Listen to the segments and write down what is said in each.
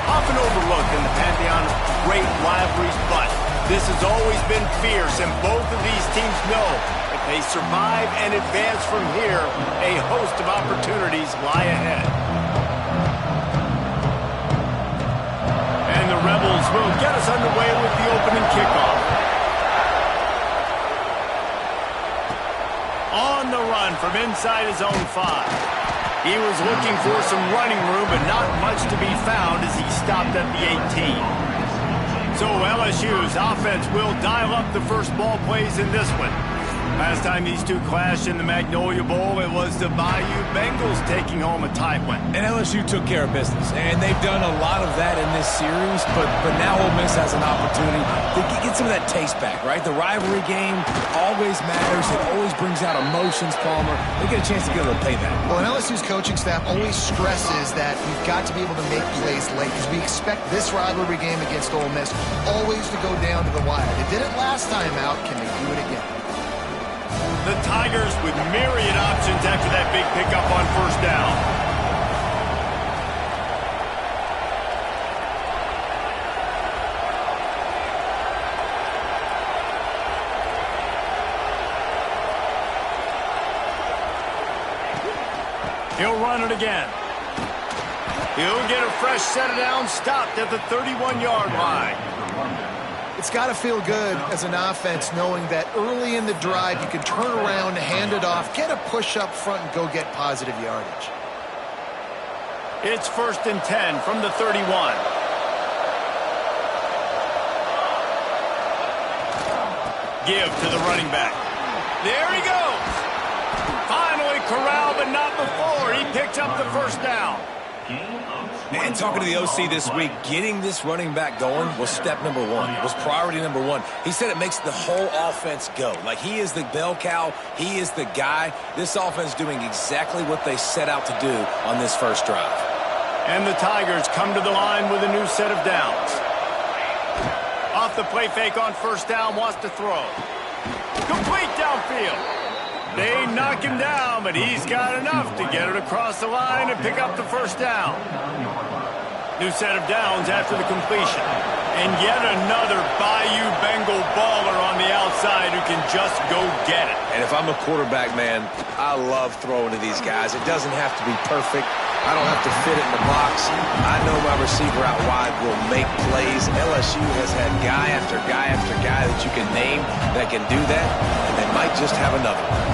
Often overlooked in the pantheon of great rivalries, but this has always been fierce, and both of these teams know if they survive and advance from here, a host of opportunities lie ahead. And the Rebels will get us underway with the opening kickoff. On the run from inside his own 5. He was looking for some running room, but not much to be found as he stopped at the 18. So LSU's offense will dial up the first ball plays in this one. Last time these two clashed in the Magnolia Bowl, it was the Bayou Bengals taking home a tight one. And LSU took care of business, and they've done a lot of that in this series, but now Ole Miss has an opportunity to get some of that taste back, right? The rivalry game always matters. It always brings out emotions, Palmer. They get a chance to get a little payback. Well, and LSU's coaching staff always stresses that we've got to be able to make plays late because we expect this rivalry game against Ole Miss always to go down to the wire. They did it last time out. Can they do it again? The Tigers with myriad options after that big pickup on first down. He'll run it again. He'll get a fresh set of downs, stopped at the 31-yard line. It's got to feel good as an offense knowing that early in the drive you can turn around, hand it off, get a push up front, and go get positive yardage. It's 1st and 10 from the 31. Give to the running back. There he goes. Finally corralled, but not before. He picked up the first down. Man, talking to the OC this week, getting this running back going was step number one. Was priority number one. He said it makes the whole offense go. Like, he is the bell cow. He is the guy. This offense doing exactly what they set out to do on this first drive. And the Tigers come to the line with a new set of downs. Off the play fake on first down, wants to throw. Complete downfield. They knock him down, but he's got enough to get it across the line and pick up the first down. New set of downs after the completion. And yet another Bayou Bengal baller on the outside who can just go get it. And if I'm a quarterback, man, I love throwing to these guys. It doesn't have to be perfect. I don't have to fit it in the box. I know my receiver out wide will make plays. LSU has had guy after guy after guy that you can name that can do that, and they might just have another one.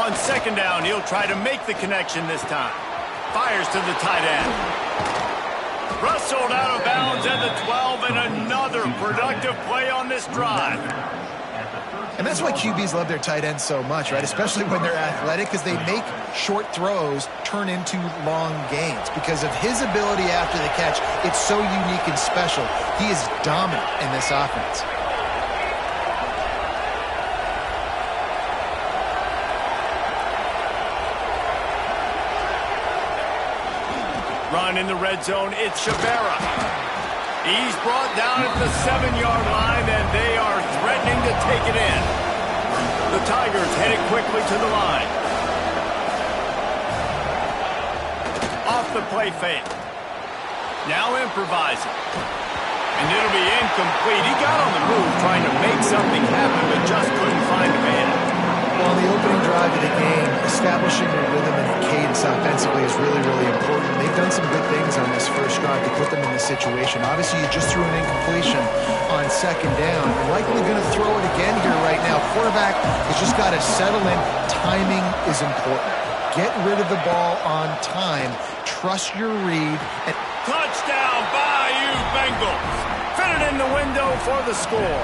On second down, he'll try to make the connection this time. Fires to the tight end. Rustled out of bounds at the 12, and another productive play on this drive. And that's why QBs love their tight ends so much, right? Especially when they're athletic, because they make short throws turn into long gains. Because of his ability after the catch, it's so unique and special. He is dominant in this offense. Run in the red zone, it's Shavera. He's brought down at the 7-yard line, and they are threatening to take it in. The Tigers headed quickly to the line. Off the play fake. Now improvising. And it'll be incomplete. He got on the move trying to make something happen, but just couldn't find a man. Well, the opening drive of the game, establishing a rhythm and a cadence offensively is really, really important. They've done some good things on this first drive to put them in this situation. Obviously, you just threw an incompletion on second down. You're likely going to throw it again here right now. Quarterback has just got to settle in. Timing is important. Get rid of the ball on time. Trust your read. And touchdown, Bayou Bengals. Fit it in the window for the score.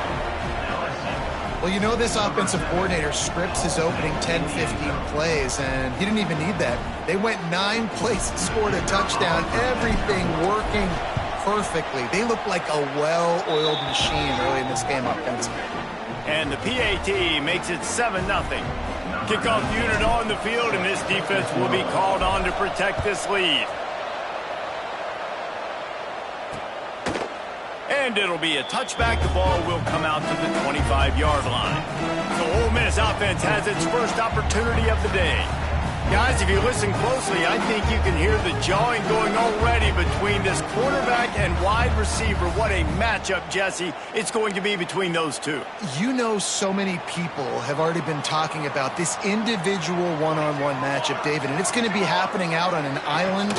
Well, you know this offensive coordinator scripts his opening 10, 15 plays, and he didn't even need that. They went 9 plays and scored a touchdown, everything working perfectly. They look like a well-oiled machine early in this game offensively. And the PAT makes it 7-0. Kickoff unit on the field, and this defense will be called on to protect this lead. And it'll be a touchback. The ball will come out to the 25-yard line. The Ole Miss offense has its first opportunity of the day. Guys, if you listen closely, I think you can hear the jawing going already between this quarterback and wide receiver. What a matchup, Jesse, it's going to be between those two. You know, so many people have already been talking about this individual one-on-one matchup, David, and it's going to be happening out on an island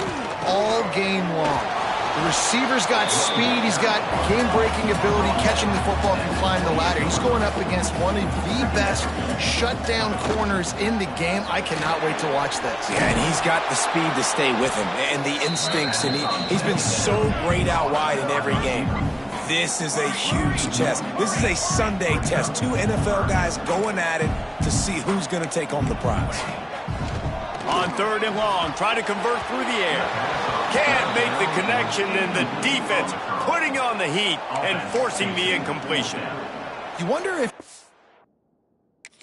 all game long. The receiver's got speed. He's got game-breaking ability, catching the football, can climb the ladder. He's going up against one of the best shutdown corners in the game. I cannot wait to watch this. Yeah, and he's got the speed to stay with him and the instincts, and he's been so great out wide in every game. This is a huge test. This is a Sunday test. 2 NFL guys going at it to see who's going to take home the prize. On 3rd and long, try to convert through the air. Can't make the connection, and the defense putting on the heat and forcing the incompletion. You wonder if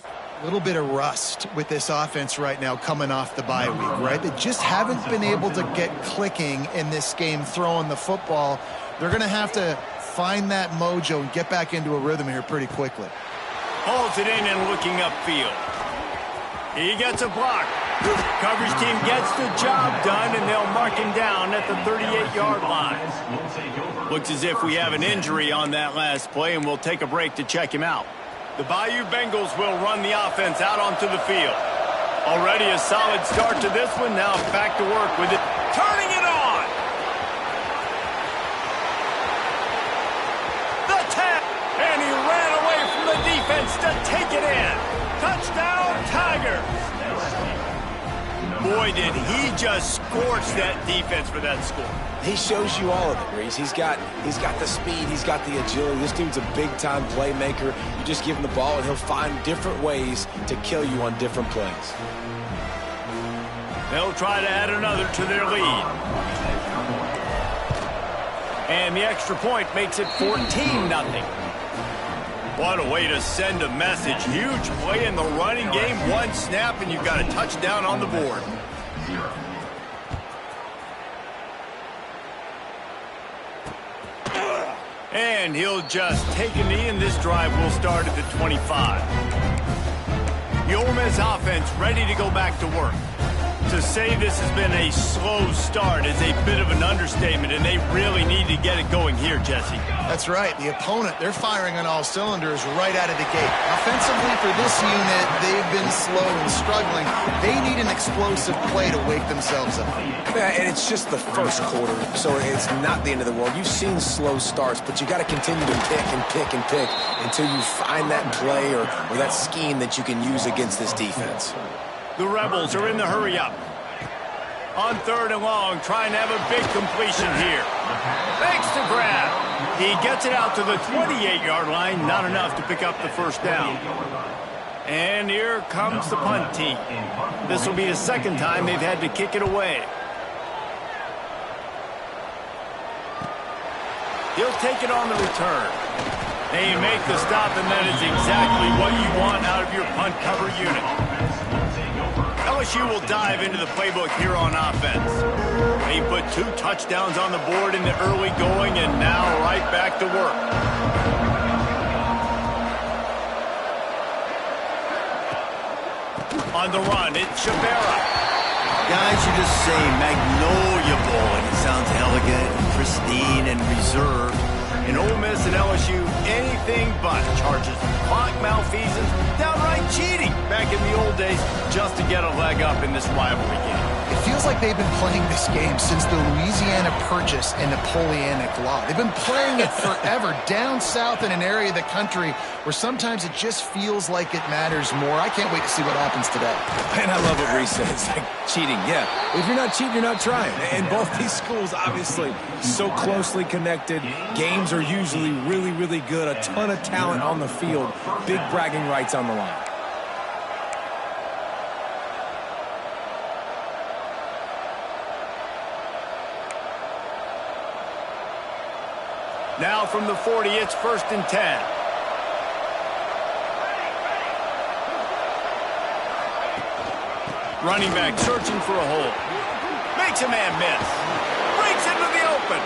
a little bit of rust with this offense right now coming off the bye week, right? They just haven't been able to get clicking in this game throwing the football. They're going to have to find that mojo and get back into a rhythm here pretty quickly. Holds it in and looking upfield. He gets a block. Coverage team gets the job done, and they'll mark him down at the 38-yard line. Looks as if we have an injury on that last play, and we'll take a break to check him out. The Bayou Bengals will run the offense out onto the field. Already a solid start to this one. Now back to work with it. Turning it on. The tap. And he ran away from the defense to take it in. Touchdown, Tigers. Boy, did he just scorch that defense for that score. He shows you all of it, Reese. He's got the speed. He's got the agility. This dude's a big-time playmaker. You just give him the ball, and he'll find different ways to kill you on different plays. They'll try to add another to their lead. And the extra point makes it 14-0. What a way to send a message. Huge play in the running game. One snap, and you've got a touchdown on the board. And he'll just take a knee, and this drive will start at the 25. The Ole Miss offense ready to go back to work. To say this has been a slow start is a bit of an understatement, and they really need to get it going here, Jesse. That's right. The opponent, they're firing on all cylinders right out of the gate. Offensively for this unit, they've been slow and struggling. They need an explosive play to wake themselves up. Yeah, and it's just the first quarter, so it's not the end of the world. You've seen slow starts, but you got to continue to pick and pick and pick until you find that play or that scheme that you can use against this defense. The Rebels are in the hurry-up. On 3rd and long, trying to have a big completion here. Thanks to grab. He gets it out to the 28-yard line. Not enough to pick up the first down. And here comes the punt team. This will be the second time they've had to kick it away. He'll take it on the return. They make the stop, and that is exactly what you want out of your punt cover unit. LSU will dive into the playbook here on offense. They put 2 touchdowns on the board in the early going, and now right back to work. On the run, it's Shabera. Guys, you just say Magnolia Bowl, and it sounds elegant and pristine and reserved. In Ole Miss and LSU, anything but charges, clock malfeasance, downright cheating back in the old days just to get a leg up in this rivalry game. It feels like they've been playing this game since the Louisiana Purchase and Napoleonic Law. They've been playing it forever down south in an area of the country where sometimes it just feels like it matters more. I can't wait to see what happens today. And I love what Reese says, like cheating. Yeah, if you're not cheating, you're not trying. And both these schools, obviously, so closely connected. Games are usually really, really good. A ton of talent on the field. Big bragging rights on the line. Now from the 40, it's 1st and 10. Running back searching for a hole. Makes a man miss. Breaks into the open.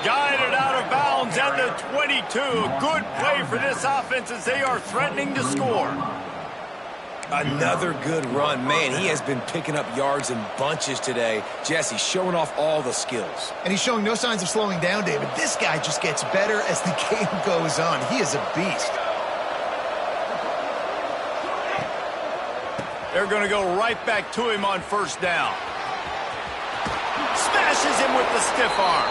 Guided out of bounds at the 22. A good play for this offense as they are threatening to score. Another good run. Man, he has been picking up yards in bunches today. Jesse showing off all the skills. And he's showing no signs of slowing down, David. This guy just gets better as the game goes on. He is a beast. They're going to go right back to him on 1st down. Smashes him with the stiff arm.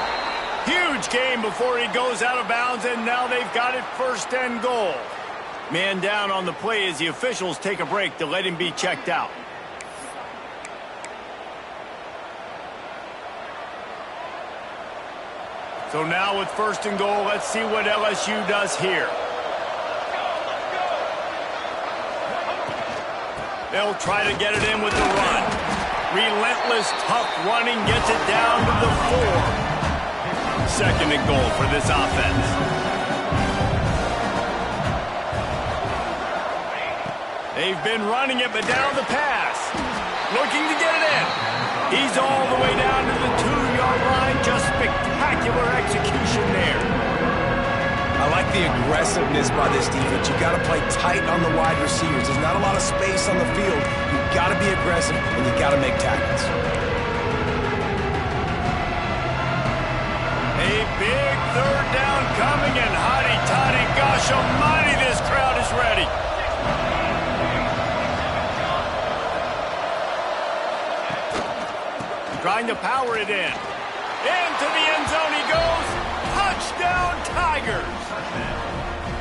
Huge gain before he goes out of bounds, and now they've got it 1st and goal. Man down on the play as the officials take a break to let him be checked out. So now with 1st and goal, let's see what LSU does here. They'll try to get it in with the run. Relentless, tough running gets it down to the 4. 2nd and goal for this offense. They've been running it, but down the pass. Looking to get it in. He's all the way down to the 2-yard line. Just spectacular execution there. I like the aggressiveness by this defense. You've got to play tight on the wide receivers. There's not a lot of space on the field. You've got to be aggressive, and you've got to make tackles. A big 3rd down coming, and hotty-toddy, gosh almighty, this crowd is ready. Trying to power it in. Into the end zone he goes. Touchdown, Tigers.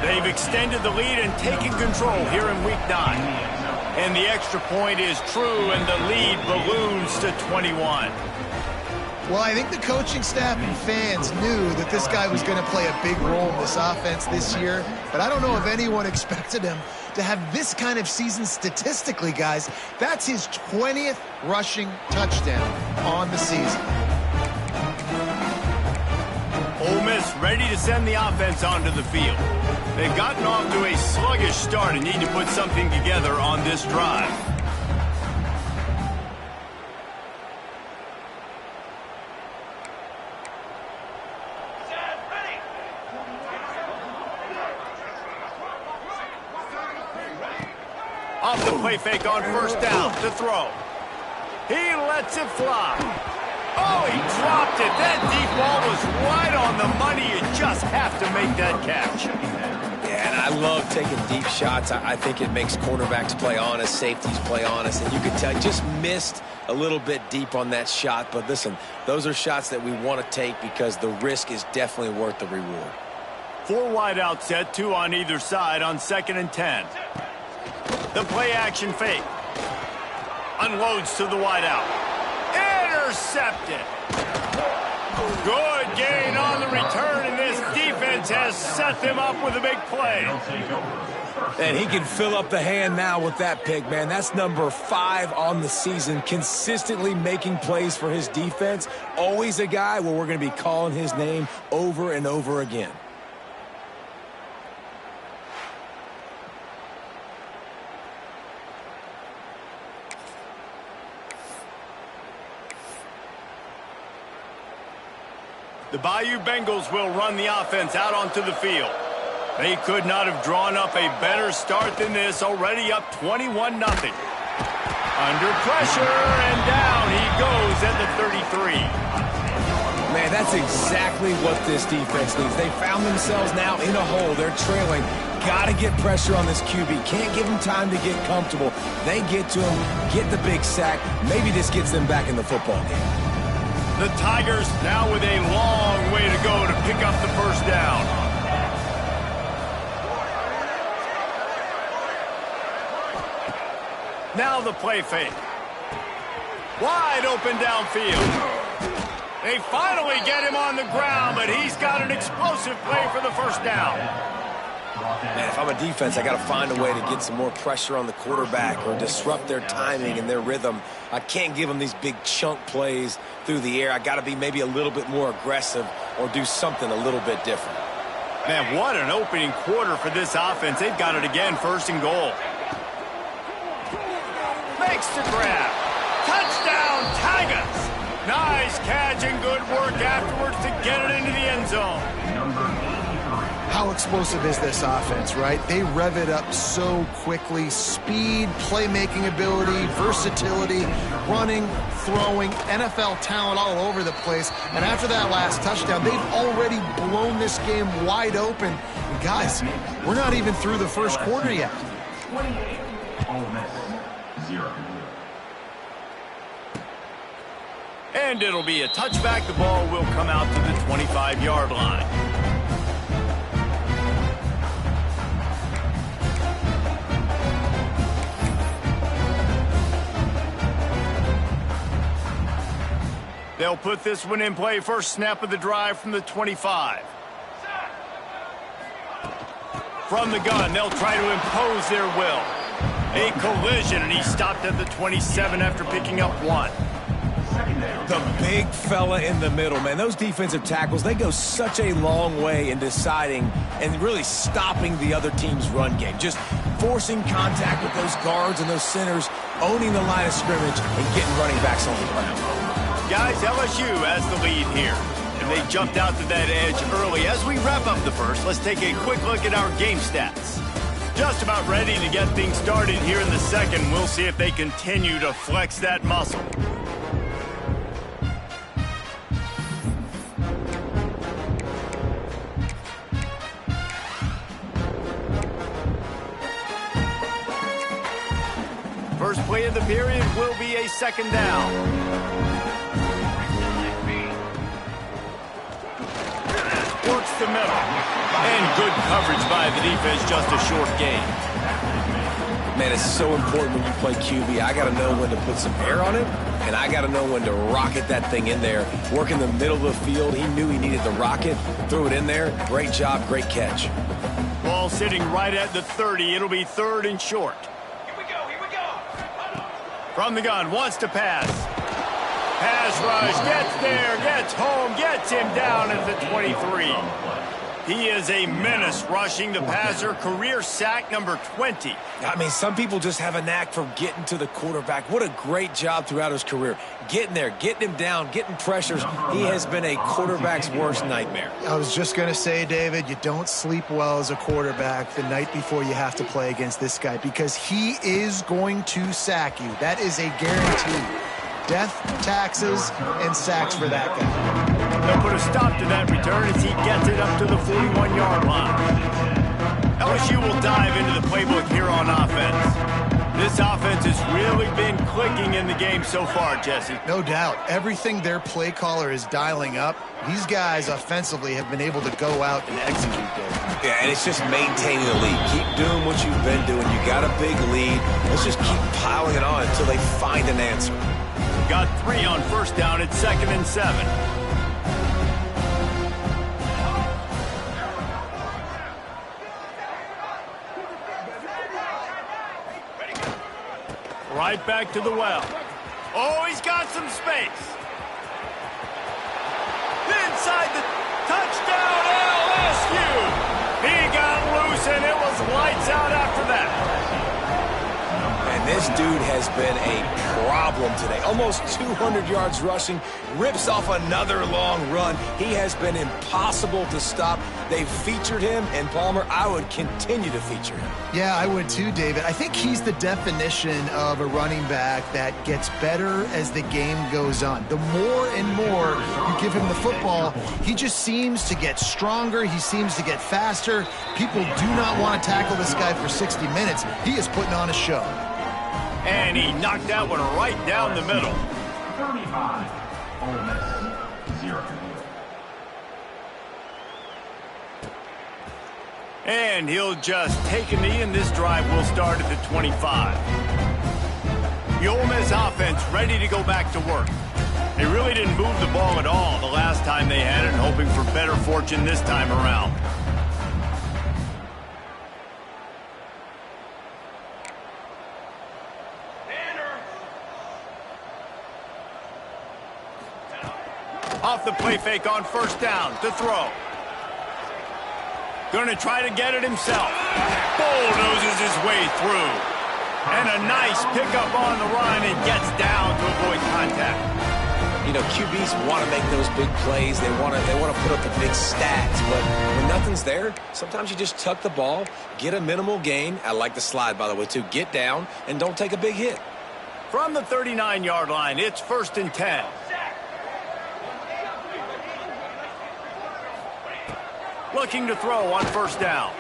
They've extended the lead and taken control here in Week 9. And the extra point is true, and the lead balloons to 21. Well, I think the coaching staff and fans knew that this guy was going to play a big role in this offense this year, but I don't know if anyone expected him to have this kind of season statistically, guys. That's his 20th rushing touchdown on the season. Ole Miss ready to send the offense onto the field. They've gotten off to a sluggish start and need to put something together on this drive. Off the play fake on first down to throw. He lets it fly. Oh, he dropped it. That deep ball was right on the money. You just have to make that catch. Yeah, and I love taking deep shots. I think it makes cornerbacks play honest, safeties play honest, and you can tell just missed a little bit deep on that shot. But listen, those are shots that we want to take because the risk is definitely worth the reward. 4 wide out set, 2 on either side on 2nd and 10. The play action fake. Unloads to the wide out. Intercepted. Good gain on the return, and this defense has set them up with a big play. And he can fill up the hand now with that pick, man. That's number 5 on the season, consistently making plays for his defense. Always a guy where we're going to be calling his name over and over again. The Bayou Bengals will run the offense out onto the field. They could not have drawn up a better start than this, already up 21-0. Under pressure, and down he goes at the 33. Man, that's exactly what this defense needs. They found themselves now in a hole. They're trailing. Got to get pressure on this QB. Can't give him time to get comfortable. They get to him, get the big sack. Maybe this gets them back in the football game. The Tigers now with a long way to go to pick up the first down. Now the play fake. Wide open downfield. They finally get him on the ground, but he's got an explosive play for the first down. Man, if I'm a defense, I got to find a way to get some more pressure on the quarterback or disrupt their timing and their rhythm. I can't give them these big chunk plays through the air. I got to be maybe a little bit more aggressive or do something a little bit different. Man, what an opening quarter for this offense. They've got it again, 1st and goal. Makes the grab. Touchdown, Tigers. Nice catch and good work afterwards to get it into the end zone. How explosive is this offense, right? They rev it up so quickly. Speed, playmaking ability, versatility, running, throwing, NFL talent all over the place. And after that last touchdown, they've already blown this game wide open. And guys, we're not even through the first quarter yet. 28, Ole Miss, 0. And it'll be a touchback. The ball will come out to the 25-yard line. They'll put this one in play. First snap of the drive from the 25. From the gun, they'll try to impose their will. A collision, and he stopped at the 27 after picking up 1. The big fella in the middle, man. Those defensive tackles, they go such a long way in deciding and really stopping the other team's run game. Just forcing contact with those guards and those centers, owning the line of scrimmage, and getting running backs on the ground. Guys, LSU has the lead here, and they jumped out to that edge early. As we wrap up the first, let's take a quick look at our game stats. Just about ready to get things started here in the second. We'll see if they continue to flex that muscle. First play of the period will be a 2nd down. Works the middle. And good coverage by the defense, just a short gain. Man, it's so important when you play QB. I got to know when to put some air on it, and I got to know when to rocket that thing in there. Work in the middle of the field. He knew he needed the rocket. Threw it in there. Great job, great catch. Ball sitting right at the 30. It'll be 3rd and short. Here we go. From the gun, wants to pass. Pass rush, gets there, gets home, gets him down at the 23. He is a menace rushing the passer, career sack number 20. I mean, some people just have a knack for getting to the quarterback. What a great job throughout his career. Getting there, getting him down, getting pressures. He has been a quarterback's worst nightmare. I was just going to say, David, you don't sleep well as a quarterback the night before you have to play against this guy because he is going to sack you. That is a guarantee. Death, taxes, and sacks for that guy. They'll put a stop to that return as he gets it up to the 41-yard line. LSU will dive into the playbook here on offense. This offense has really been clicking in the game so far, Jesse. No doubt. Everything their play caller is dialing up, these guys offensively have been able to go out and execute there. Yeah, and it's just maintaining the lead. Keep doing what you've been doing. You got a big lead. Let's just keep piling it on until they find an answer. Got 3 on first down. It's 2nd and 7. Right back to the well. Oh, he's got some space. Inside the touchdown, LSU. He got loose, and it was lights out after that. And this dude has been a problem today. Almost 200 yards rushing, rips off another long run. He has been impossible to stop. They've featured him, and Palmer, I would continue to feature him. Yeah, I would too, David. I think he's the definition of a running back that gets better as the game goes on. The more and more you give him the football, he just seems to get stronger. He seems to get faster. People do not want to tackle this guy for 60 minutes. He is putting on a show. And he knocked that one right down the middle. 35, Ole Miss, 0. And he'll just take a knee, and this drive will start at the 25. The Ole Miss offense ready to go back to work. They really didn't move the ball at all the last time they had it, hoping for better fortune this time around. Off the play fake on first down to throw. Going to try to get it himself. Bulldozes his way through. And a nice pickup on the run and gets down to avoid contact. You know, QBs want to make those big plays. They want to put up the big stats. But when nothing's there, sometimes you just tuck the ball, get a minimal gain. I like the slide, by the way, too. Get down and don't take a big hit. From the 39-yard line, it's 1st and 10. Looking to throw on first down.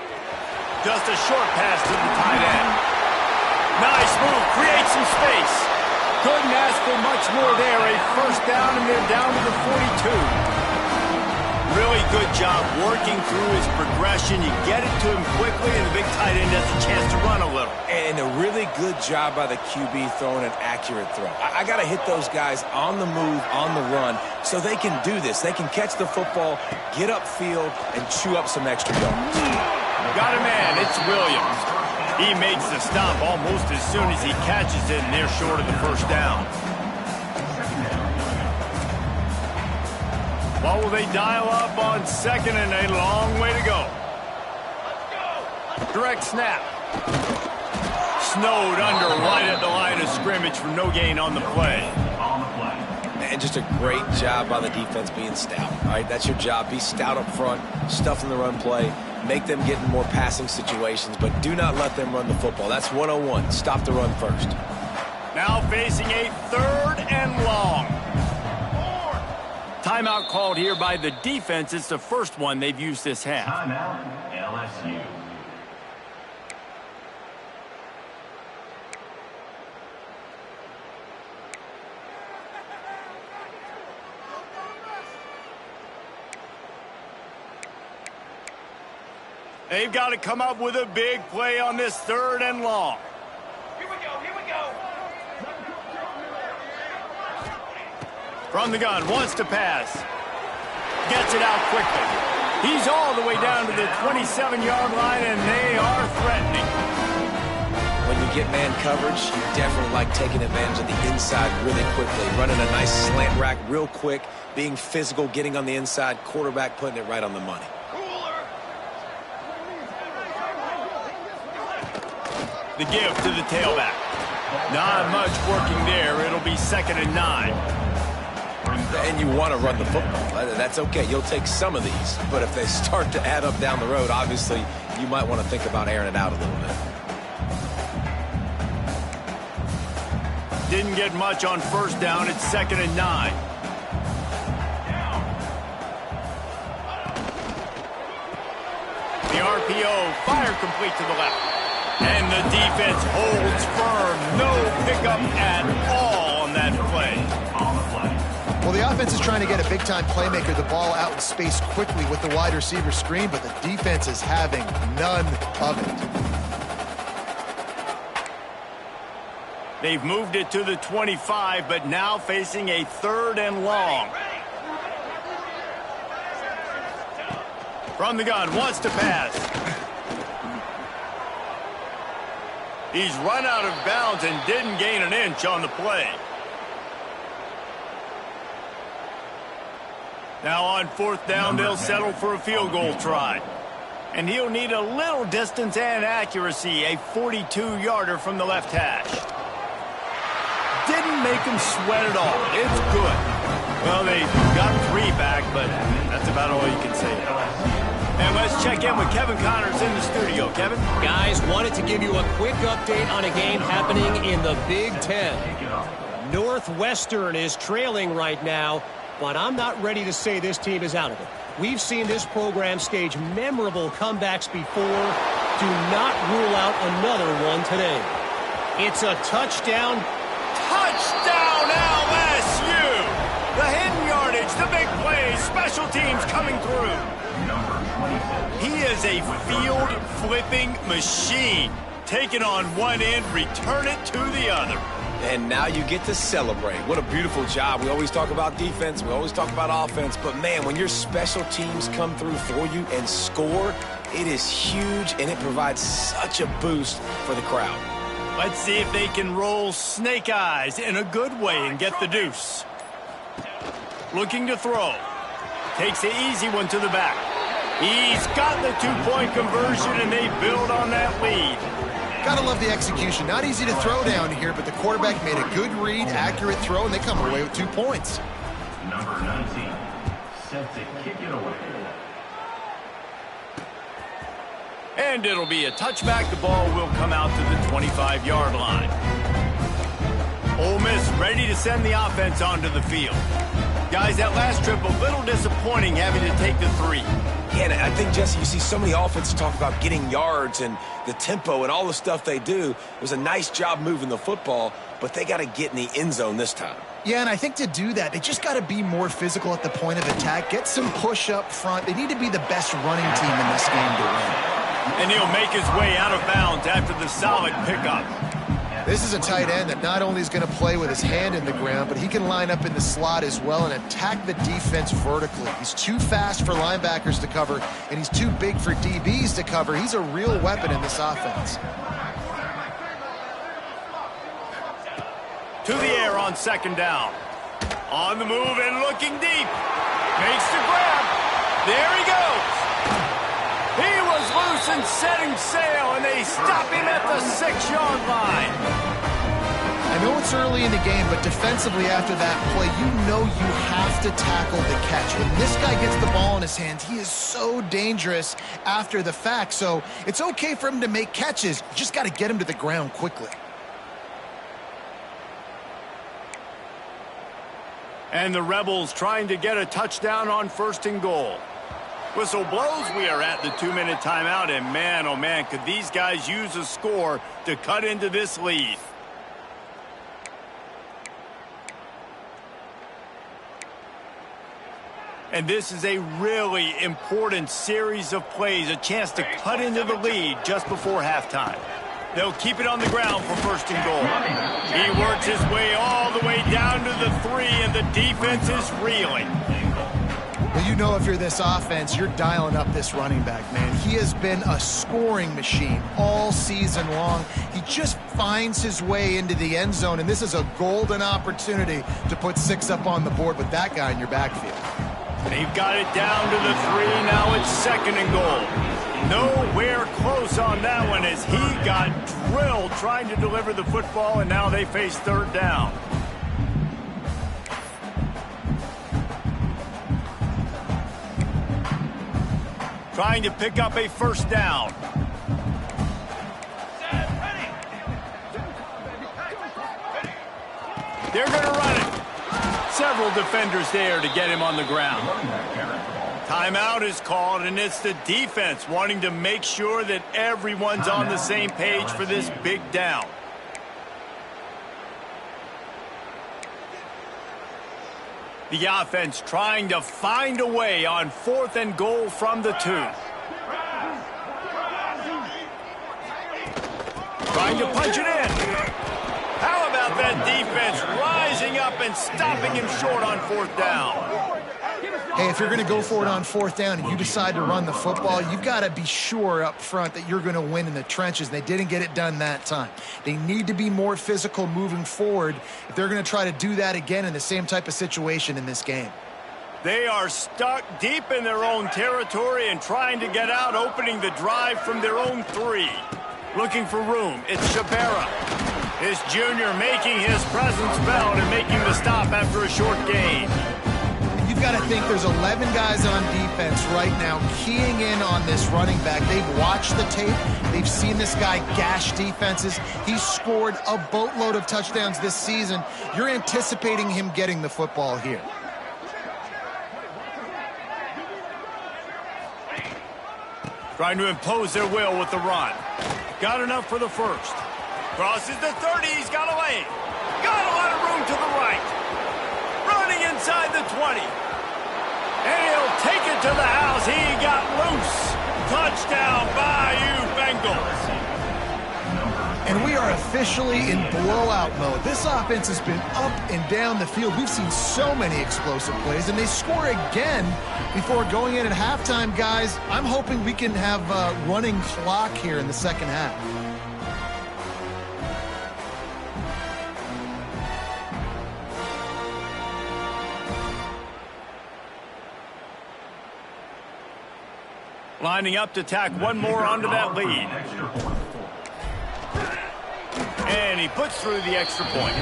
Just a short pass to the tight end. Nice move, creates some space. Couldn't ask for much more there. A first down, and they're down to the 42. Really good job working through his progression. You get it to him quickly, and the big tight end has a chance to run a little. And a really good job by the QB throwing an accurate throw. I got to hit those guys on the move, on the run, so they can do this. They can catch the football, get upfield, and chew up some extra yards. Got a man. It's Williams. He makes the stop almost as soon as he catches it, and they're short of the first down. What will they dial up on 2nd and a long way to go? Direct snap. Snowed under right at the line of scrimmage for no gain on the play. And just a great job by the defense being stout. All right, that's your job. Be stout up front, stuff in the run play, make them get in more passing situations, but do not let them run the football. That's 101. Stop the run first. Now facing a 3rd and long. Timeout called here by the defense. It's the first one they've used this half. Timeout, LSU. They've got to come up with a big play on this 3rd and long. Here we go, here we go. From the gun, wants to pass. Gets it out quickly. He's all the way down to the 27-yard line, and they are threatening. When you get man coverage, you definitely like taking advantage of the inside really quickly, running a nice slant rack real quick, being physical, getting on the inside, quarterback putting it right on the money. The give to the tailback. Not much working there. It'll be 2nd and 9. And you want to run the football. That's okay. You'll take some of these. But if they start to add up down the road, obviously, you might want to think about airing it out a little bit. Didn't get much on 1st down. It's 2nd and 9. The RPO, fire complete to the left. And the defense holds firm. No pickup at all on that play. Well, the offense is trying to get a big-time playmaker the ball out in space quickly with the wide receiver screen, but the defense is having none of it. They've moved it to the 25, but now facing a 3rd and long. From the gun, wants to pass. He's run out of bounds and didn't gain an inch on the play. Now on 4th down, they'll settle for a field goal try. And he'll need a little distance and accuracy, a 42-yarder from the left hash. Didn't make him sweat at all. It's good. Well, they got 3 back, but that's about all you can say. And let's check in with Kevin Connors in the studio. Kevin? Guys, wanted to give you a quick update on a game happening in the Big Ten. Northwestern is trailing right now, but I'm not ready to say this team is out of it. We've seen this program stage memorable comebacks before. Do not rule out another one today. It's a touchdown. Touchdown, LSU! The hidden yardage, the big plays, special teams coming through. He is a field-flipping machine. Take it on one end, return it to the other. And now you get to celebrate. What a beautiful job. We always talk about defense. We always talk about offense. But, man, when your special teams come through for you and score, it is huge, and it provides such a boost for the crowd. Let's see if they can roll snake eyes in a good way and get the deuce. Looking to throw. Takes the easy one to the back. He's got the 2-point conversion, and they build on that lead. Gotta love the execution. Not easy to throw down here, but the quarterback made a good read, accurate throw, and they come away with 2 points. Number 19, set to kick it away. And it'll be a touchback. The ball will come out to the 25-yard line. Ole Miss ready to send the offense onto the field. Guys, that last trip, a little disappointing having to take the 3. Yeah, and I think, Jesse, you see so many offenses talk about getting yards and the tempo and all the stuff they do. It was a nice job moving the football, but they got to get in the end zone this time. Yeah, and I think to do that, they just got to be more physical at the point of attack, get some push up front. They need to be the best running team in this game to win. And he'll make his way out of bounds after the solid pickup. This is a tight end that not only is going to play with his hand in the ground, but he can line up in the slot as well and attack the defense vertically. He's too fast for linebackers to cover, and he's too big for DBs to cover. He's a real weapon in this offense. To the air on 2nd down. On the move and looking deep. Makes the grab. There he goes. He was loose and setting sail, and they stop him at the 6-yard line. I know it's early in the game, but defensively after that play, you know you have to tackle the catch. When this guy gets the ball in his hands, he is so dangerous after the fact. So it's okay for him to make catches. You just got to get him to the ground quickly. And the Rebels trying to get a touchdown on 1st and goal. Whistle blows. We are at the 2-minute timeout, and man, oh man, could these guys use a score to cut into this lead. And this is a really important series of plays, a chance to cut into the lead just before halftime. They'll keep it on the ground for 1st and goal. He works his way all the way down to the 3, and the defense is reeling. Well, you know if you're this offense, you're dialing up this running back, man. He has been a scoring machine all season long. He just finds his way into the end zone, and this is a golden opportunity to put 6 up on the board with that guy in your backfield. They've got it down to the 3. Now it's 2nd and goal. Nowhere close on that one as he got drilled trying to deliver the football, and now they face third down. Trying to pick up a first down. They're going to run it. Several defenders there to get him on the ground. Timeout is called, and it's the defense wanting to make sure that everyone's on the same page for this big down. The offense trying to find a way on 4th and goal from the 2. Trying to punch it in. How about that defense rising up and stopping him short on 4th down? Hey, if you're going to go for it on 4th down and you decide to run the football, you've got to be sure up front that you're going to win in the trenches. They didn't get it done that time. They need to be more physical moving forward if they're going to try to do that again in the same type of situation in this game. They are stuck deep in their own territory and trying to get out, opening the drive from their own 3. Looking for room. It's Shabera. This junior making his presence felt and making the stop after a short gain. You've got to think there's 11 guys on defense right now keying in on this running back. They've watched the tape. They've seen this guy gash defenses. He's scored a boatload of touchdowns this season. You're anticipating him getting the football here. Trying to impose their will with the run. Got enough for the first. Crosses the 30. He's got a lane. Got a lot of room to the right. Running inside the 20. And he'll take it to the house. He got loose. Touchdown, Bayou Bengals. And we are officially in blowout mode. This offense has been up and down the field. We've seen so many explosive plays, and they score again before going in at halftime, guys. I'm hoping we can have a running clock here in the second half. Lining up to tack one more onto that lead. And he puts through the extra point.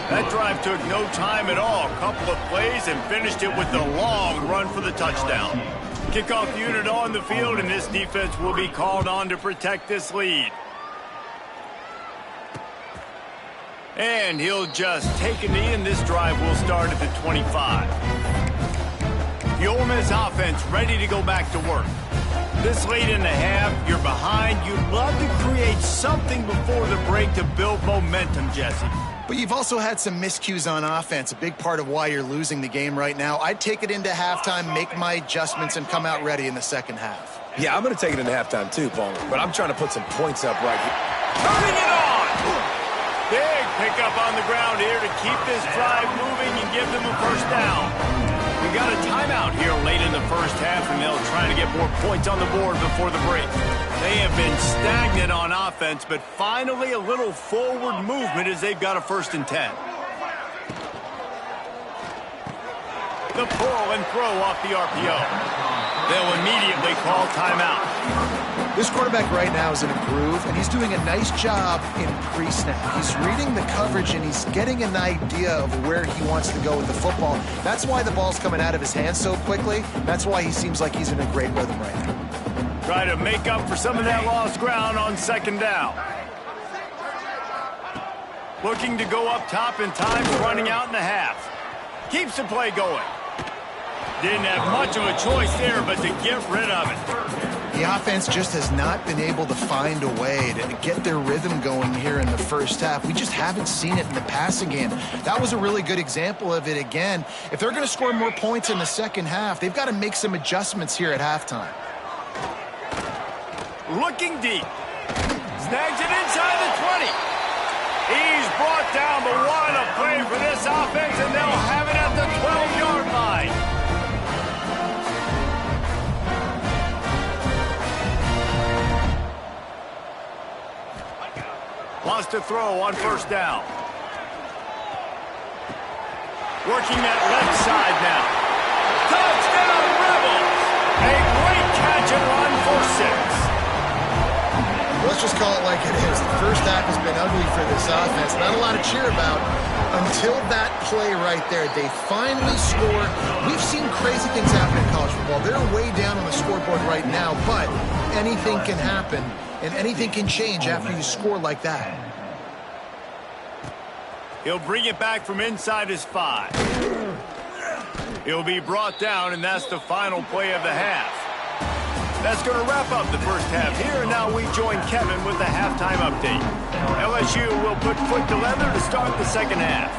That drive took no time at all. A couple of plays and finished it with the long run for the touchdown. Kickoff unit on the field, and this defense will be called on to protect this lead. And he'll just take a knee, and this drive will start at the 25. The Ole Miss offense ready to go back to work. This late in the half, you're behind. You'd love to create something before the break to build momentum, Jesse. But you've also had some miscues on offense, a big part of why you're losing the game right now. I'd take it into halftime, make my adjustments, and come out ready in the second half. Yeah, I'm going to take it into halftime too, Palmer, but I'm trying to put some points up right here. Turning it on! Big pickup on the ground here to keep this drive moving and give them a first down. We got a timeout here late in the first half, and they'll try to get more points on the board before the break. They have been stagnant on offense, but finally a little forward movement as they've got a 1st and 10. The pull and throw off the RPO. They'll immediately call timeout. This quarterback right now is in a groove, and he's doing a nice job in pre-snap. He's reading the coverage, and he's getting an idea of where he wants to go with the football. That's why the ball's coming out of his hands so quickly. That's why he seems like he's in a great rhythm right now. Try to make up for some of that lost ground on 2nd down. Looking to go up top, and time's running out in the half. Keeps the play going. Didn't have much of a choice there, but to get rid of it. The offense just has not been able to find a way to get their rhythm going here in the first half. We just haven't seen it in the passing game. That was a really good example of it again. If they're going to score more points in the second half, they've got to make some adjustments here at halftime. Looking deep. Snags it inside the 20. He's brought down, but what a play for this offense, and they'll have it at the 12-yard line. Lost a throw on 1st down. Working that left side now. Touchdown, Rebels! A great catch and run for 6. Let's just call it like it is. The first half has been ugly for this offense. Not a lot to cheer about until that play right there. They finally score. We've seen crazy things happen in college football. They're way down on the scoreboard right now, but anything can happen, and anything can change after you score like that. He'll bring it back from inside his 5. He'll be brought down, and that's the final play of the half. That's going to wrap up the first half here. Now we join Kevin with the halftime update. LSU will put foot to leather to start the second half.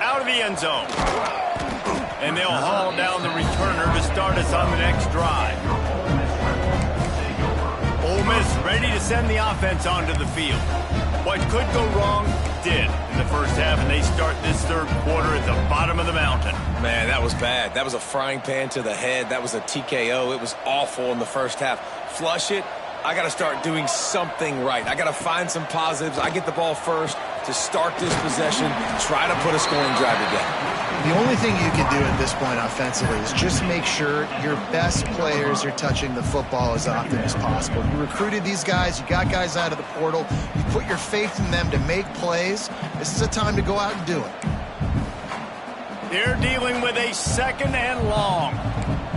Out of the end zone. And they'll haul down the returner to start us on the next drive. Ole Miss ready to send the offense onto the field. What could go wrong did in the first half, and they start this third quarter at the bottom of the mountain. Man, that was bad. That was a frying pan to the head. That was a TKO. It was awful in the first half. Flush it. I got to start doing something right. I got to find some positives. I get the ball first to start this possession, try to put a scoring drive together. The only thing you can do at this point offensively is just make sure your best players are touching the football as often as possible. You recruited these guys. You got guys out of the portal. You put your faith in them to make plays. This is a time to go out and do it. They're dealing with a second and long.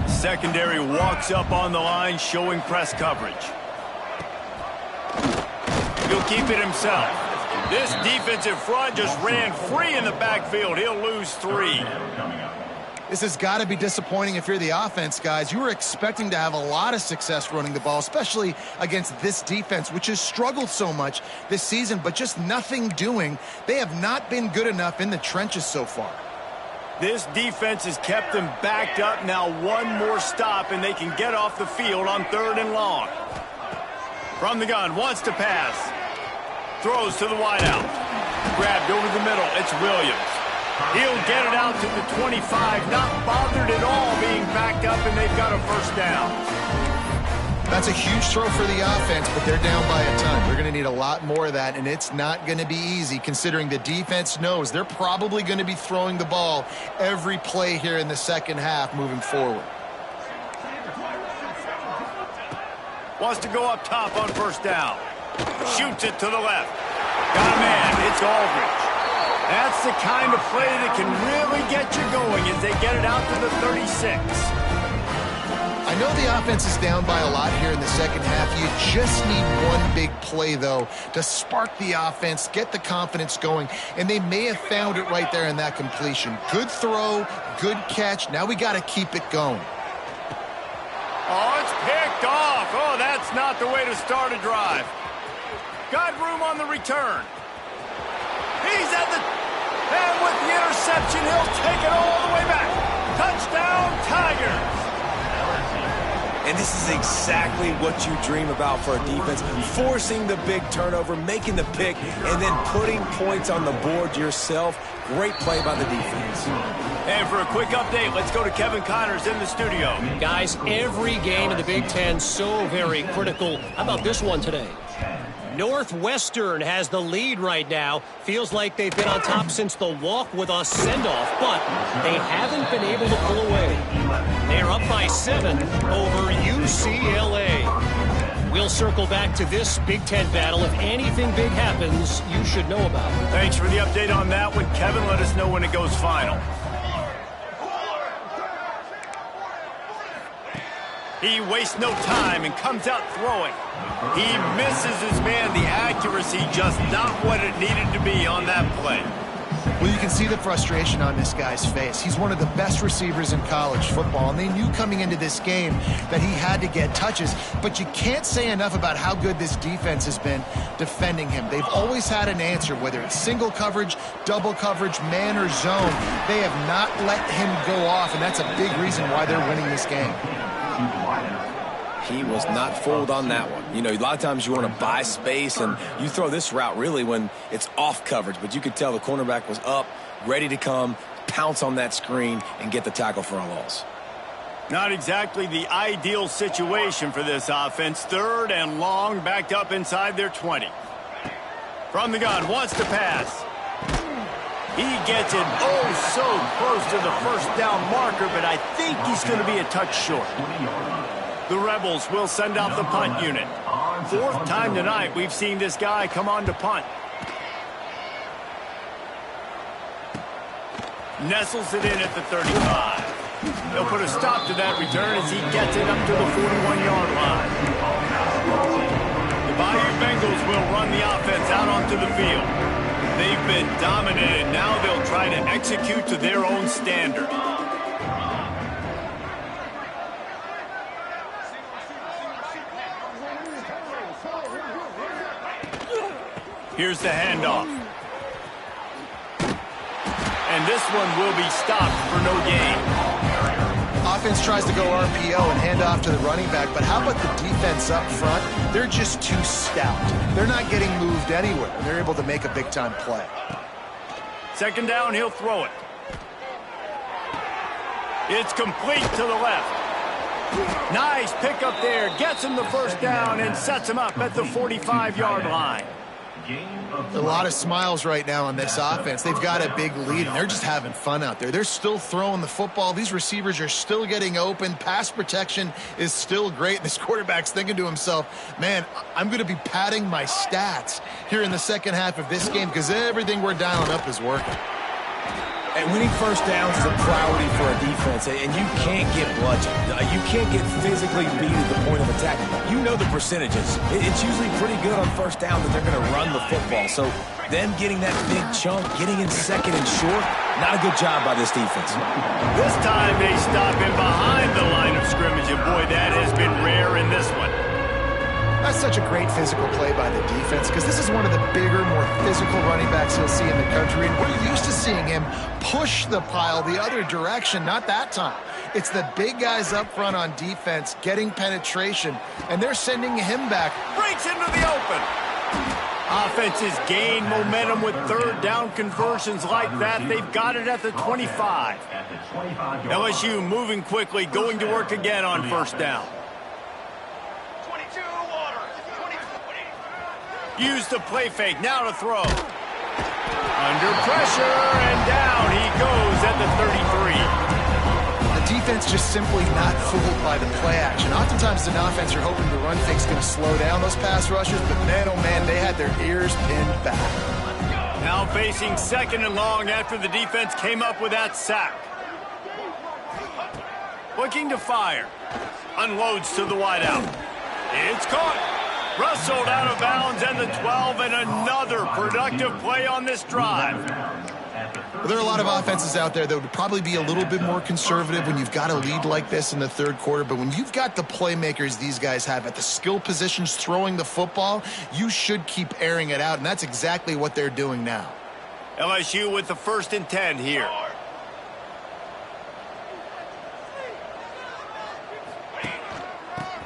Secondary walks up on the line, showing press coverage. He'll keep it himself. This defensive front just ran free in the backfield. He'll lose 3. This has got to be disappointing if you're the offense, guys. You were expecting to have a lot of success running the ball, especially against this defense, which has struggled so much this season, but just nothing doing. They have not been good enough in the trenches so far. This defense has kept them backed up. Now one more stop, and they can get off the field on 3rd and long. From the gun, wants to pass. Throws to the wideout. Grabbed over the middle. It's Williams. He'll get it out to the 25. Not bothered at all being backed up, and they've got a first down. That's a huge throw for the offense, but they're down by a ton. They're going to need a lot more of that, and it's not going to be easy considering the defense knows they're probably going to be throwing the ball every play here in the second half moving forward. Wants to go up top on first down. Shoots it to the left. Got a man. It's Aldridge. That's the kind of play that can really get you going as they get it out to the 36. I know the offense is down by a lot here in the second half. You just need one big play, though, to spark the offense, get the confidence going, and they may have found it right there in that completion. Good throw, good catch. Now we got to keep it going. Oh, it's picked off. Oh, that's not the way to start a drive. Got room on the return. He's at the... And with the interception, he'll take it all the way back. Touchdown, Tigers. And this is exactly what you dream about for a defense. Forcing the big turnover, making the pick, and then putting points on the board yourself. Great play by the defense. And for a quick update, let's go to Kevin Connors in the studio. Guys, every game in the Big Ten so very critical. How about this one today? Northwestern has the lead right now. Feels like they've been on top since the walk with a send-off, but they haven't been able to pull away. They're up by 7 over UCLA. We'll circle back to this Big Ten battle. If anything big happens, you should know about it. Thanks for the update on that one, Kevin. Let us know when it goes final. He wastes no time and comes out throwing. He misses his man. The accuracy just not what it needed to be on that play. Well, you can see the frustration on this guy's face. He's one of the best receivers in college football, and they knew coming into this game that he had to get touches. But you can't say enough about how good this defense has been defending him. They've always had an answer, whether it's single coverage, double coverage, man or zone. They have not let him go off, and that's a big reason why they're winning this game. He was not fooled on that one. You know, a lot of times you want to buy space, and you throw this route really when it's off coverage. But you could tell the cornerback was up, ready to come, pounce on that screen, and get the tackle for a loss. Not exactly the ideal situation for this offense. 3rd and long, backed up inside their 20. From the gun, wants to pass. He gets it oh so close to the first down marker, but I think he's going to be a touch short. The Rebels will send out the punt unit. Fourth time tonight we've seen this guy come on to punt. Nestles it in at the 35. They'll put a stop to that return as he gets it up to the 41-yard line. The Bayou Bengals will run the offense out onto the field. They've been dominated. Now they'll try to execute to their own standard. Here's the handoff. And this one will be stopped for no gain. Offense tries to go RPO and hand off to the running back, but how about the defense up front? They're just too stout. They're not getting moved anywhere. They're able to make a big-time play. Second down, he'll throw it. It's complete to the left. Nice pickup there. Gets him the first down and sets him up at the 45-yard line. A lot of smiles right now on this offense. They've got a big lead, and they're just having fun out there. They're still throwing the football. These receivers are still getting open. Pass protection is still great. This quarterback's thinking to himself, man, I'm going to be padding my stats here in the second half of this game because everything we're dialing up is working. And winning first downs is a priority for a defense, and you can't get bludgeoned. You can't get physically beat at the point of attack. You know the percentages. It's usually pretty good on first down that they're going to run the football. So them getting that big chunk, getting in second and short, not a good job by this defense. This time they stop him behind the line of scrimmage, and boy, that has been rare in this one. That's such a great physical play by the defense because this is one of the bigger, more physical running backs you'll see in the country. And we're used to seeing him push the pile the other direction. Not that time. It's the big guys up front on defense getting penetration, and they're sending him back. Breaks into the open. Offenses gain momentum with third down conversions like that. They've got it at the 25. LSU moving quickly, going to work again on first down. Use the play fake, now to throw. Under pressure, and down he goes at the 33. The defense just simply not fooled by the play action. Oftentimes an offense you're hoping the run fake's going to slow down those pass rushers, but man, oh man, they had their ears pinned back. Now facing second and long after the defense came up with that sack. Looking to fire. Unloads to the wideout. It's caught. Rustled out of bounds at the 12, and another productive play on this drive. Well, there are a lot of offenses out there that would probably be a little bit more conservative when you've got a lead like this in the third quarter, but when you've got the playmakers these guys have at the skill positions throwing the football, you should keep airing it out, and that's exactly what they're doing now. LSU with the 1st and 10 here.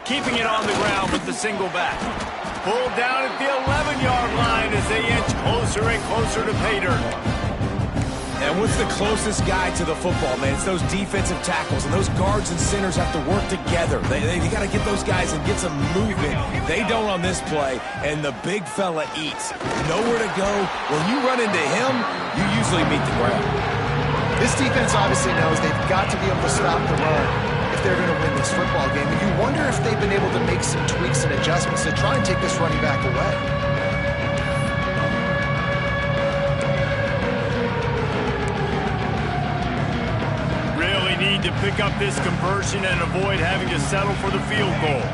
Keeping it on the ground with the single back. Pulled down at the 11-yard line as they inch closer and closer to pay dirt. And what's the closest guy to the football, man? It's those defensive tackles, and those guards and centers have to work together. They got to get those guys and get some movement. They don't on this play, and the big fella eats. Nowhere to go. When you run into him, you usually meet the ground. This defense obviously knows they've got to be able to stop the run if they're going to win this football game. And you wonder if they've been able to make some tweaks and adjustments to try and take this running back away. Really need to pick up this conversion and avoid having to settle for the field goal.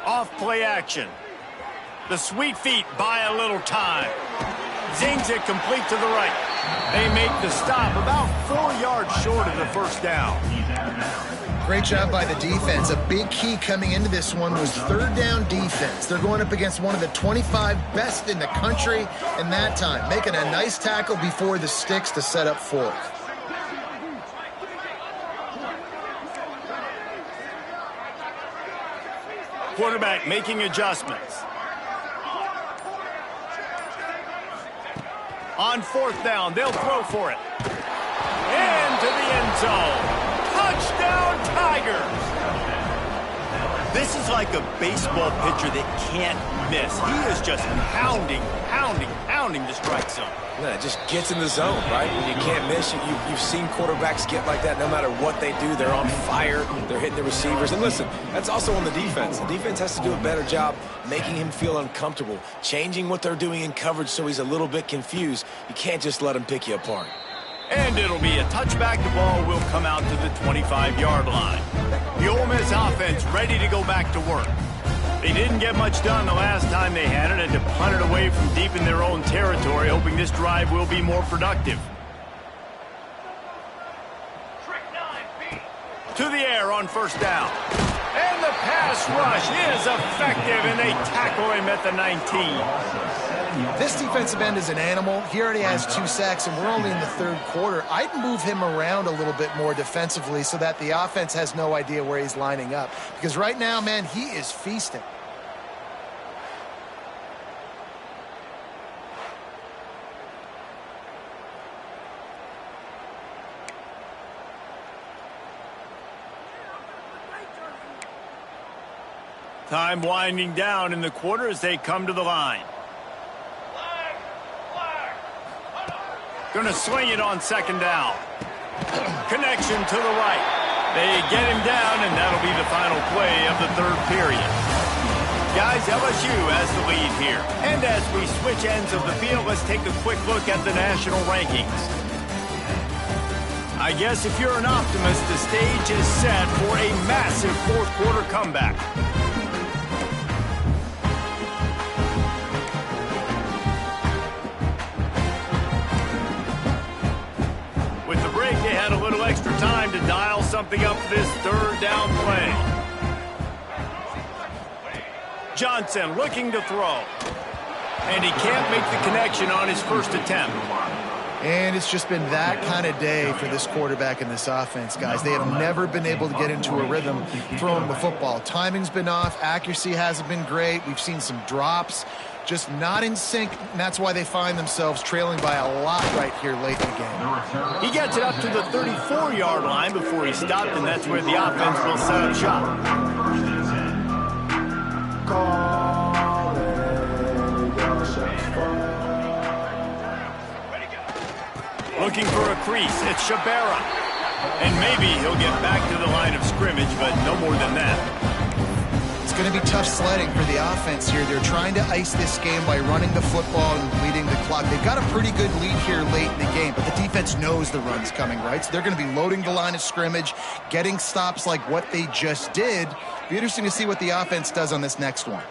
Off play action. The sweet feet buy a little time. Zings it complete to the right. They make the stop about 4 yards short of the first down. Great job by the defense. A big key coming into this one was third down defense. They're going up against one of the 25 best in the country in that time, making a nice tackle before the sticks to set up fourth. Quarterback making adjustments. On fourth down, they'll throw for it. Into the end zone. Touchdown, Tigers! This is like a baseball pitcher that can't miss. He is just pounding the strike zone. Yeah, it just gets in the zone, right? When you can't miss, you've seen quarterbacks get like that no matter what they do. They're on fire. They're hitting the receivers. And listen, that's also on the defense. The defense has to do a better job making him feel uncomfortable, changing what they're doing in coverage so he's a little bit confused. You can't just let him pick you apart. And it'll be a touchback. The ball will come out to the 25-yard line. The Ole Miss offense ready to go back to work. They didn't get much done the last time they had it and to punt it away from deep in their own territory, hoping this drive will be more productive. To the air on first down. And the pass rush is effective, and they tackle him at the 19. This defensive end is an animal. He already has 2 sacks, and we're only in the 3rd quarter. I'd move him around a little bit more defensively so that the offense has no idea where he's lining up. Because right now, man, he is feasting. Time winding down in the quarter as they come to the line. Going to swing it on 2nd down. Connection to the right. They get him down, and that'll be the final play of the 3rd period. Guys, LSU has the lead here. And as we switch ends of the field, let's take a quick look at the national rankings. I guess if you're an optimist, the stage is set for a massive 4th quarter comeback. They had a little extra time to dial something up for this 3rd down play. Johnson looking to throw. And he can't make the connection on his first attempt. And it's just been that kind of day for this quarterback and this offense, guys. They have never been able to get into a rhythm throwing the football. Timing's been off. Accuracy hasn't been great. We've seen some drops. Just not in sync, and that's why they find themselves trailing by a lot right here late in the game. He gets it up to the 34-yard line before he stopped, and that's where the offense will set up shop. Looking for a crease, it's Shabera. And maybe he'll get back to the line of scrimmage, but no more than that. It's going to be tough sledding for the offense here. They're trying to ice this game by running the football and bleeding the clock. They've got a pretty good lead here late in the game, but the defense knows the run's coming, right? So they're going to be loading the line of scrimmage, getting stops like what they just did. Be interesting to see what the offense does on this next one.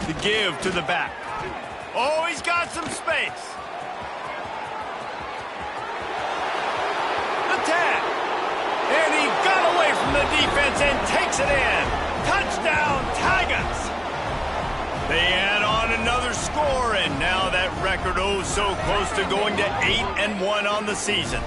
The give to the back. Oh, he's got some space. The tag. And he got away from the defense and takes it in. Touchdown, Tigers. They add on another score, and now that record so close to going to 8-1 on the season.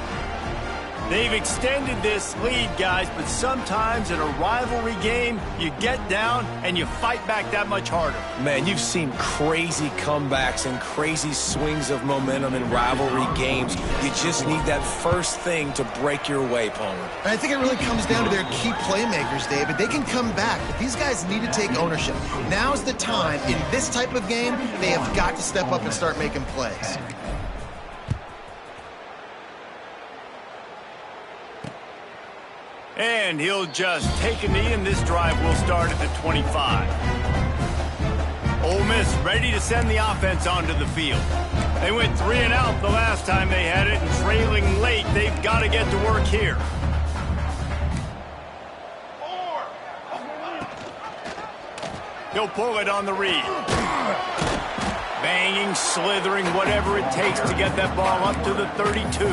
They've extended this lead, guys, but sometimes in a rivalry game, you get down and you fight back that much harder. Man, you've seen crazy comebacks and crazy swings of momentum in rivalry games. You just need that first thing to break your way, Palmer. And I think it really comes down to their key playmakers, David. They can come back, but these guys need to take ownership. Now's the time. In this type of game, they have got to step up and start making plays. And he'll just take a knee, and this drive will start at the 25. Ole Miss ready to send the offense onto the field. They went 3 and out the last time they had it, and trailing late, they've got to get to work here. He'll pull it on the read. Banging, slithering, whatever it takes to get that ball up to the 32.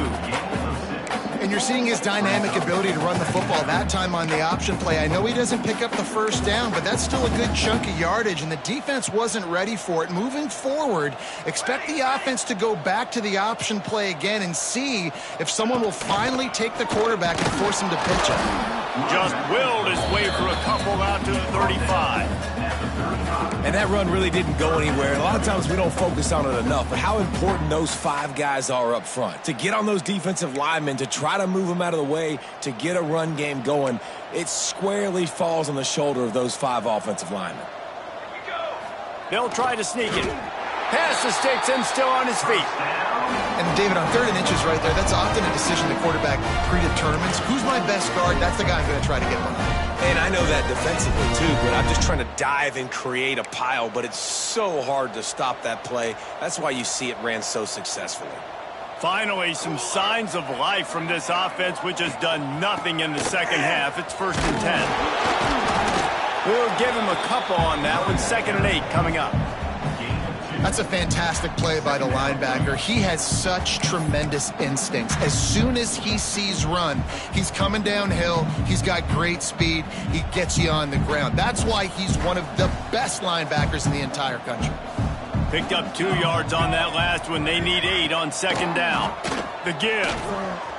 And you're seeing his dynamic ability to run the football that time on the option play. I know he doesn't pick up the first down, but that's still a good chunk of yardage, and the defense wasn't ready for it. Moving forward, expect the offense to go back to the option play again and see if someone will finally take the quarterback and force him to pitch it. Just willed his way for a couple out to the 35. And that run really didn't go anywhere. And a lot of times we don't focus on it enough, but how important those 5 guys are up front. To get on those defensive linemen, to try to move them out of the way, to get a run game going, it squarely falls on the shoulder of those 5 offensive linemen. They'll try to sneak it. Pass the sticks and still on his feet. And David, on 3rd and inches right there, that's often a decision the quarterback predetermines. Who's my best guard? That's the guy I'm going to try to get behind. And I know that defensively too, but I'm just trying to dive and create a pile, but it's so hard to stop that play. That's why you see it ran so successfully. Finally, some signs of life from this offense, which has done nothing in the second half. It's 1st and 10. We'll give him a couple on that one. 2nd and 8 coming up. That's a fantastic play by the linebacker. He has such tremendous instincts. As soon as he sees run, he's coming downhill. He's got great speed. He gets you on the ground. That's why he's one of the best linebackers in the entire country. Picked up 2 yards on that last one. They need 8 on 2nd down. The give.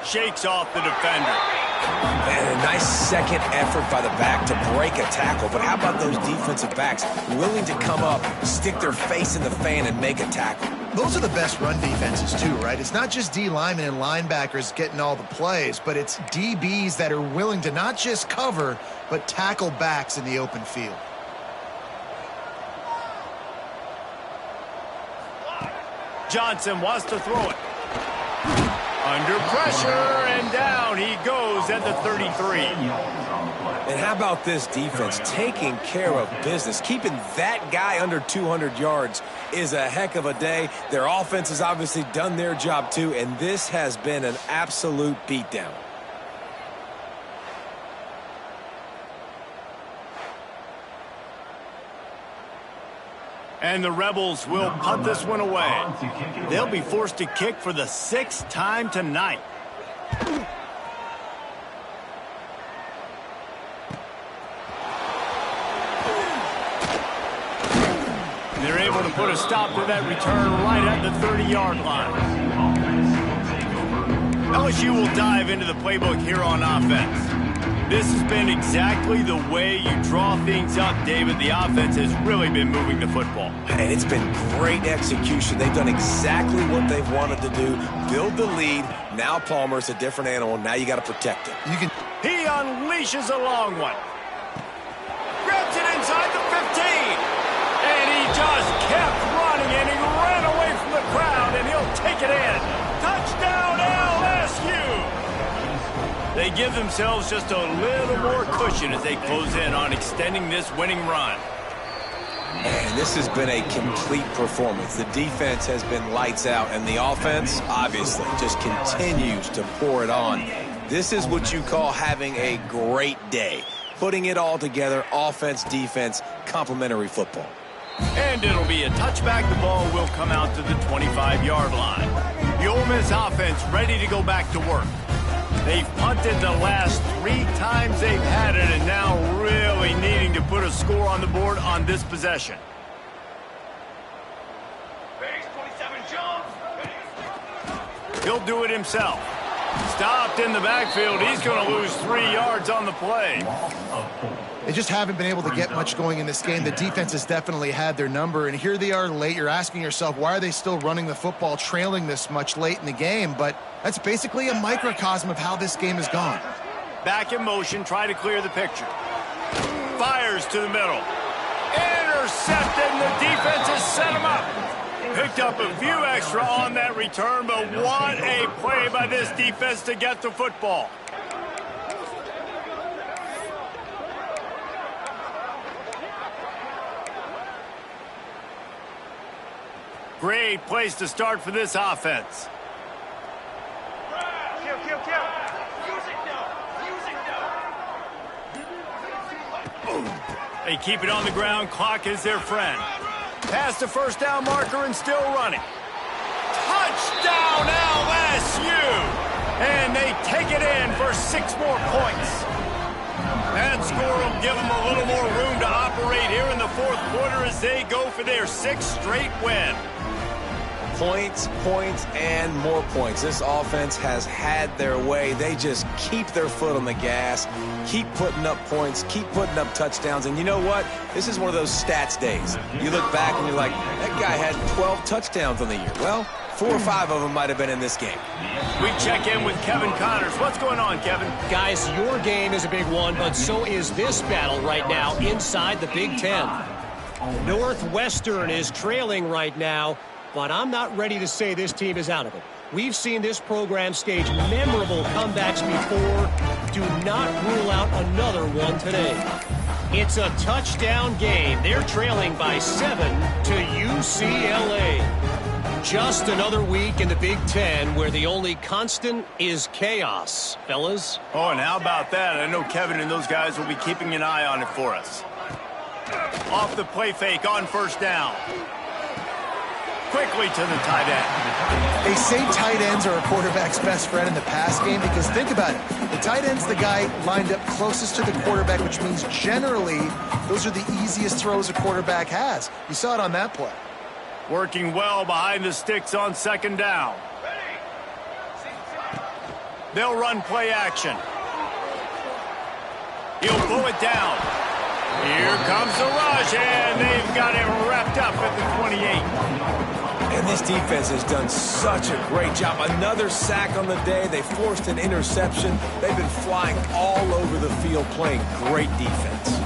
Shakes off the defender. And a nice second effort by the back to break a tackle. But how about those defensive backs willing to come up, stick their face in the fan, and make a tackle? Those are the best run defenses too, right? It's not just D linemen and linebackers getting all the plays, but it's DBs that are willing to not just cover, but tackle backs in the open field. Johnson wants to throw it. Under pressure, and down he goes at the 33. And how about this defense taking care of business? Keeping that guy under 200 yards is a heck of a day. Their offense has obviously done their job too, and this has been an absolute beatdown. And the Rebels will punt this one away. They'll be forced to kick for the 6th time tonight. They're able to put a stop to that return right at the 30-yard line. LSU will dive into the playbook here on offense. This has been exactly the way you draw things up, David. The offense has really been moving the football. And it's been great execution. They've done exactly what they've wanted to do. Build the lead. Now Palmer's a different animal. Now you got to protect it. He unleashes a long one. Grabs it inside the 15. And he just kept running, and he ran away from the crowd, and he'll take it in. Touchdown, LSU! They give themselves just a little more cushion as they close in on extending this winning run. And this has been a complete performance. The defense has been lights out, and the offense, obviously, just continues to pour it on. This is what you call having a great day. Putting it all together, offense, defense, complementary football. And it'll be a touchback. The ball will come out to the 25-yard line. The Ole Miss offense ready to go back to work. They've punted the last 3 times they've had it, and now really needing to put a score on the board on this possession. He'll do it himself. Stopped in the backfield. He's going to lose 3 yards on the play. They just haven't been able to get much going in this game. The defense has definitely had their number, and here they are late. You're asking yourself, why are they still running the football, trailing this much late in the game? But that's basically a microcosm of how this game has gone. Back in motion, try to clear the picture. Fires to the middle. Intercepted, and the defense has set him up. Picked up a few extra on that return, but what a play by this defense to get the football. Great place to start for this offense. They keep it on the ground. Clock is their friend. Past the first down marker and still running. Touchdown LSU! And they take it in for 6 more points. That score will give them a little more room to operate here in the 4th quarter as they go for their 6th straight win. Points, points, and more points. This offense has had their way. They just keep their foot on the gas, keep putting up points, keep putting up touchdowns. And you know what? This is one of those stats days. You look back and you're like, that guy had 12 touchdowns on the year. Well, 4 or 5 of them might have been in this game. We check in with Kevin Connors. What's going on, Kevin? Guys, your game is a big one, but so is this battle right now inside the Big Ten. Northwestern is trailing right now, but I'm not ready to say this team is out of it. We've seen this program stage memorable comebacks before. Do not rule out another one today. It's a touchdown game. They're trailing by 7 to UCLA. Just another week in the Big Ten where the only constant is chaos, fellas. Oh, and how about that? I know Kevin and those guys will be keeping an eye on it for us. Off the play fake on first down. Quickly to the tight end. They say tight ends are a quarterback's best friend in the pass game because think about it. The tight end's the guy lined up closest to the quarterback, which means generally those are the easiest throws a quarterback has. You saw it on that play. Working well behind the sticks on second down. They'll run play action. He'll pull it down. Here comes the rush, and they've got him wrapped up at the 28. And this defense has done such a great job. Another sack on the day. They forced an interception. They've been flying all over the field playing great defense.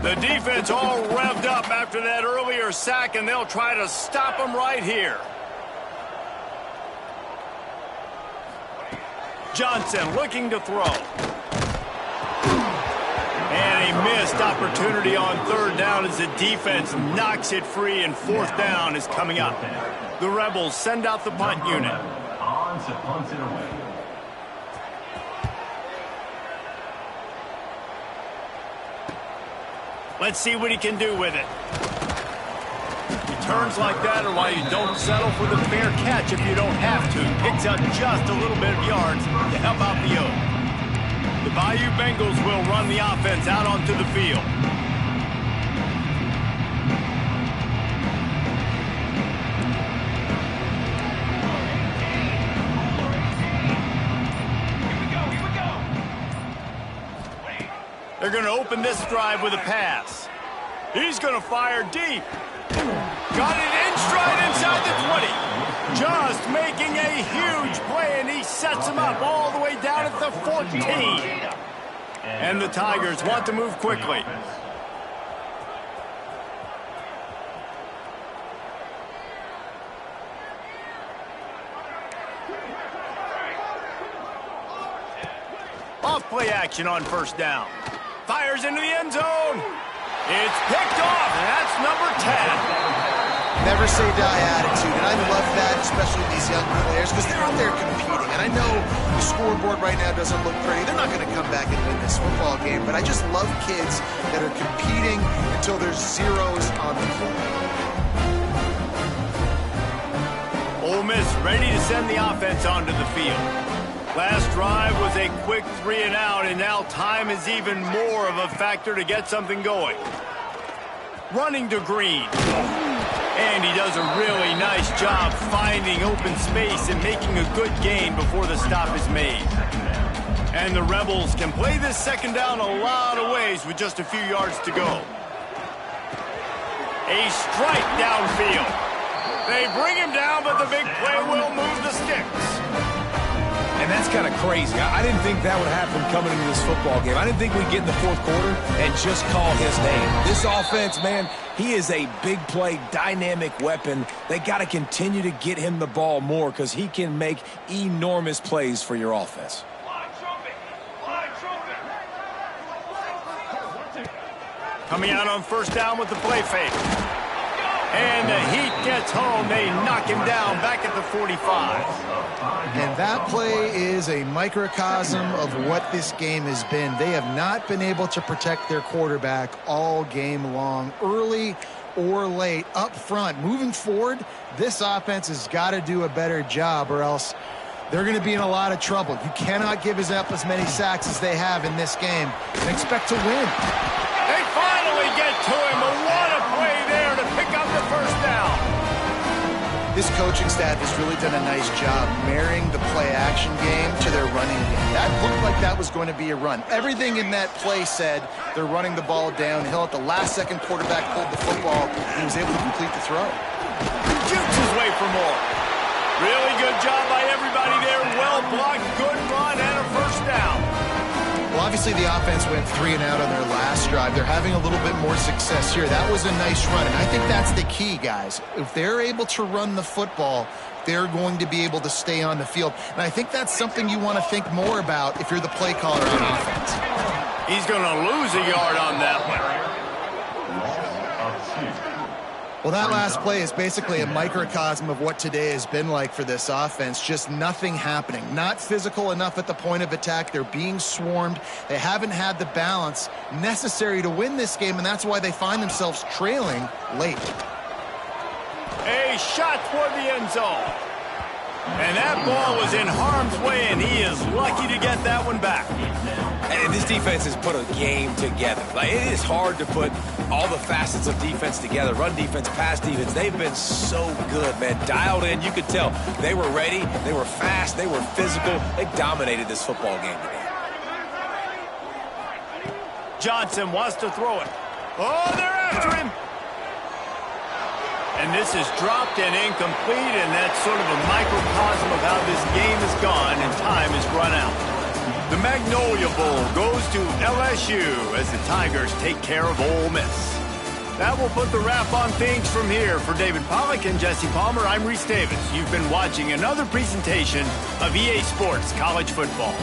The defense all revved up after that earlier sack, and they'll try to stop them right here. Johnson looking to throw. And a missed opportunity on third down as the defense knocks it free, and fourth down is coming up. The Rebels send out the punt unit. On to punt it away. Let's see what he can do with it. Returns like that are why you don't settle for the fair catch if you don't have to. Picks up just a little bit of yards to help out the O. The Bayou Bengals will run the offense out onto the field. They're going to open this drive with a pass. He's going to fire deep. Got it in stride inside the 20. Just making a huge play, and he sets him up all the way down at the 14. And the Tigers want to move quickly. Off play action on first down. Fires into the end zone. It's picked off, and that's number 10. Never say die attitude, and I love that, especially these young players, because they're out there competing. And I know the scoreboard right now doesn't look pretty. They're not going to come back and win this football game, but I just love kids that are competing until there's zeros on the floor. Ole Miss ready to send the offense onto the field. Last drive was a quick 3 and out, and now time is even more of a factor to get something going. Running to Green. And he does a really nice job finding open space and making a good gain before the stop is made. And the Rebels can play this second down a lot of ways with just a few yards to go. A strike downfield. They bring him down, but the big play will move the sticks. And that's kind of crazy. I didn't think that would happen coming into this football game. I didn't think we'd get in the fourth quarter and just call his name. This offense, man, he is a big play, dynamic weapon. They got to continue to get him the ball more because he can make enormous plays for your offense. Coming out on first down with the play fake. And the heat gets home. They knock him down back at the 45. And that play is a microcosm of what this game has been. They have not been able to protect their quarterback all game long, early or late, up front. Moving forward, this offense has got to do a better job or else they're going to be in a lot of trouble. You cannot give up as many sacks as they have in this game and expect to win. They finally get to him, but what a play this coaching staff has really done a nice job marrying the play-action game to their running game. That looked like that was going to be a run. Everything in that play said they're running the ball downhill. At the last second, quarterback pulled the football, and he was able to complete the throw. Jukes his way for more. Really good job by everybody there. Well blocked, good run, and a first down. Well, obviously the offense went 3 and out on their last drive. They're having a little bit more success here. That was a nice run, and I think that's the key, guys. If they're able to run the football, they're going to be able to stay on the field. And I think that's something you want to think more about if you're the play caller on offense. He's going to lose a yard on that one. Well, that last play is basically a microcosm of what today has been like for this offense. Just nothing happening. Not physical enough at the point of attack. They're being swarmed. They haven't had the balance necessary to win this game, and that's why they find themselves trailing late. A shot toward the end zone. And that ball was in harm's way, and he is lucky to get that one back. And this defense has put a game together. Like, it is hard to put all the facets of defense together. Run defense, pass defense. They've been so good, man. Dialed in. You could tell they were ready. They were fast. They were physical. They dominated this football game today. Johnson wants to throw it. Oh, they're after him. And this is dropped and incomplete, and that's sort of a microcosm of how this game has gone, and time has run out. The Magnolia Bowl goes to LSU as the Tigers take care of Ole Miss. That will put the wrap on things from here. For David Pollack and Jesse Palmer, I'm Reese Davis. You've been watching another presentation of EA Sports College Football.